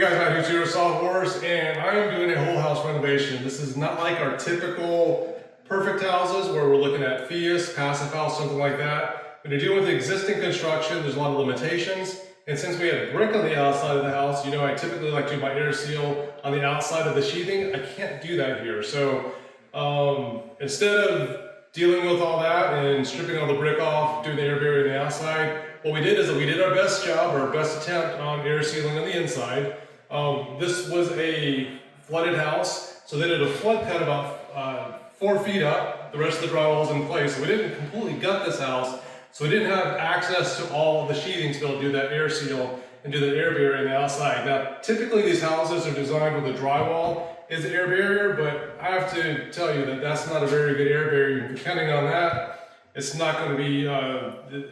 Hey guys, my name's Aerosolized, and I am doing a whole house renovation. This is not like our typical perfect houses where we're looking at FIAS, passive house, something like that. When you're dealing with existing construction, there's a lot of limitations. And since we have brick on the outside of the house, you know, I typically like to do my air seal on the outside of the sheathing. I can't do that here. So instead of dealing with all that and stripping all the brick off, doing the air barrier on the outside, what we did is that we did our best job, our best attempt on air sealing on the inside. This was a flooded house, so they did a flood cut about 4 feet up. The rest of the drywall is in place. So we didn't completely gut this house, so we didn't have access to all of the sheathing to be able to do that air seal and do the air barrier on the outside. Now, typically these houses are designed with a drywall as the air barrier, but I have to tell you that that's not a very good air barrier. Depending on that, it's not going to be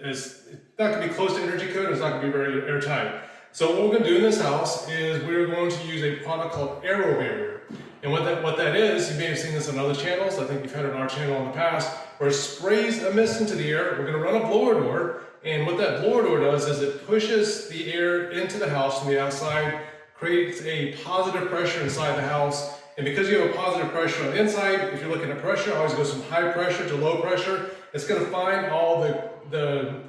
it's not going to be close to energy code. It's not going to be very airtight. So what we're going to do in this house is we're going to use a product called AeroBarrier. And what that is, you may have seen this on other channels. I think you've had it on our channel in the past, where it sprays a mist into the air. We're going to run a blower door, and what that blower door does is it pushes the air into the house from the outside, creates a positive pressure inside the house. And because you have a positive pressure on the inside, if you're looking at pressure, always goes from high pressure to low pressure. It's going to find all the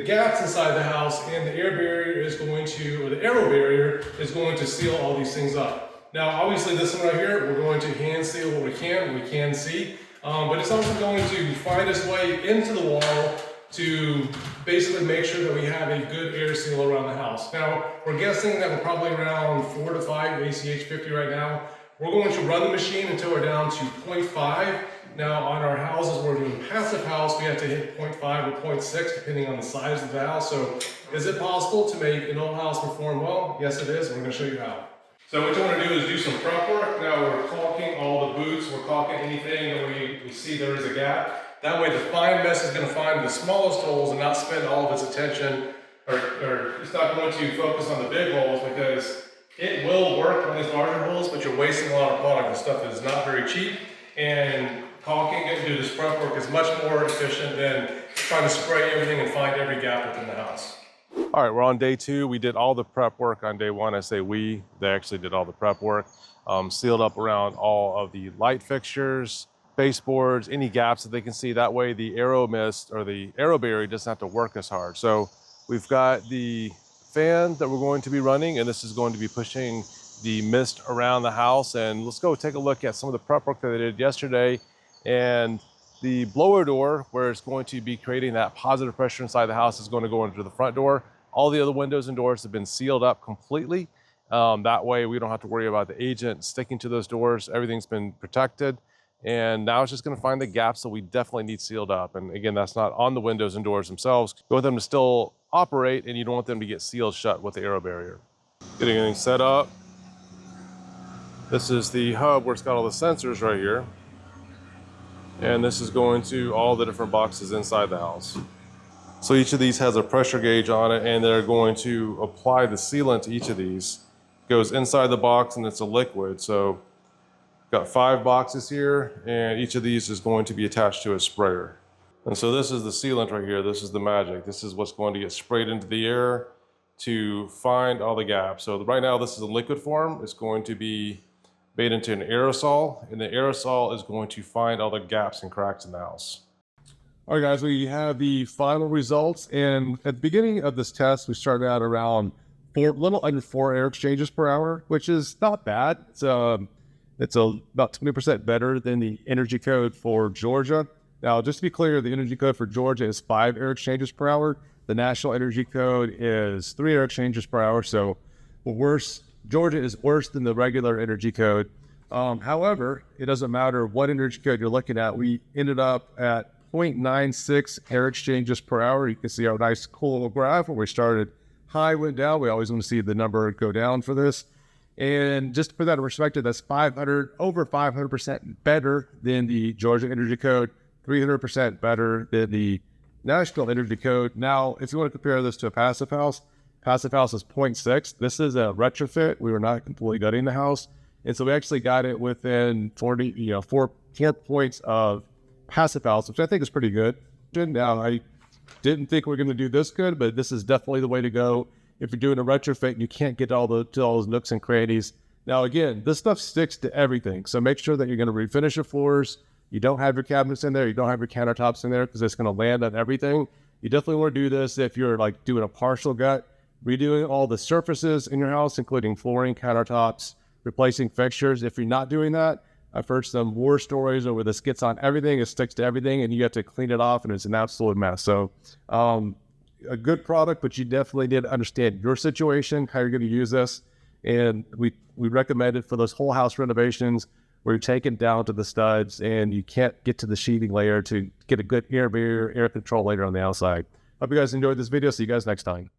gaps inside the house, and the air barrier is going to, or the aero barrier is going to seal all these things up. Now, obviously this one right here, we're going to hand seal what we can see, but it's also going to find its way into the wall to basically make sure that we have a good air seal around the house. Now, we're guessing that we're probably around 4 to 5 ACH50 right now. We're going to run the machine until we're down to 0.5. Now, on our houses, we're doing a passive house, we have to hit 0.5 or 0.6 depending on the size of the house. So is it possible to make an old house perform well? Yes, it is. We're going to show you how. So what you want to do is do some prep work. Now we're caulking all the boots, we're caulking anything that we see there is a gap. That way the fine mess is going to find the smallest holes and not spend all of its attention, or it's not going to focus on the big holes, because it will work on these larger holes, but you're wasting a lot of product. The stuff is not very cheap, and caulking and do this prep work is much more efficient than trying to spray everything and find every gap within the house. All right, we're on day 2. We did all the prep work on day 1. I say we, they actually did all the prep work. Sealed up around all of the light fixtures, baseboards, any gaps that they can see. That way the aero mist or the aero barrier doesn't have to work as hard. So we've got the fan that we're going to be running, and this is going to be pushing the mist around the house. And let's go take a look at some of the prep work that they did yesterday. And the blower door, where it's going to be creating that positive pressure inside the house, is going to go into the front door. All the other windows and doors have been sealed up completely. That way we don't have to worry about the agent sticking to those doors. Everything's been protected. And now it's just going to find the gaps that we definitely need sealed up. And again, that's not on the windows and doors themselves. You want them to still operate, and you don't want them to get sealed shut with the aero barrier. Getting everything set up. This is the hub where it's got all the sensors right here. And this is going to all the different boxes inside the house. So each of these has a pressure gauge on it, and they're going to apply the sealant to each of these. It goes inside the box, and it's a liquid. So got 5 boxes here, and each of these is going to be attached to a sprayer. And so this is the sealant right here. This is the magic. This is what's going to get sprayed into the air to find all the gaps. So right now this is a liquid form. It's going to be made into an aerosol, and the aerosol is going to find all the gaps and cracks in the house. All right, guys, we have the final results. And at the beginning of this test, we started out around a little under 4 air exchanges per hour, which is not bad. It's about 20% better than the energy code for Georgia. Now, just to be clear, the energy code for Georgia is 5 air exchanges per hour. The national energy code is 3 air exchanges per hour. So we're worse. Georgia is worse than the regular energy code. However, it doesn't matter what energy code you're looking at. We ended up at 0.96 air exchanges per hour. You can see our nice cool little graph where we started high, went down. We always want to see the number go down for this. And just to put that in perspective, that's over 500% better than the Georgia energy code, 300% better than the national energy code. Now, if you want to compare this to a passive house is 0.6. This is a retrofit. We were not completely gutting the house. And so we actually got it within 4 points of passive house, which I think is pretty good. Now, I didn't think we were going to do this good, but this is definitely the way to go if you're doing a retrofit and you can't get to all those nooks and crannies. Now, again, this stuff sticks to everything. So make sure that you're going to refinish your floors. You don't have your cabinets in there. You don't have your countertops in there because it's going to land on everything. You definitely want to do this if you're like doing a partial gut, redoing all the surfaces in your house, including flooring, countertops, replacing fixtures. If you're not doing that, I've heard some war stories where this gets on everything, it sticks to everything, and you have to clean it off, and it's an absolute mess. So a good product, but you definitely need to understand your situation, how you're going to use this. And we recommend it for those whole house renovations where you're taking down to the studs and you can't get to the sheathing layer to get a good air barrier, air control layer on the outside. Hope you guys enjoyed this video. See you guys next time.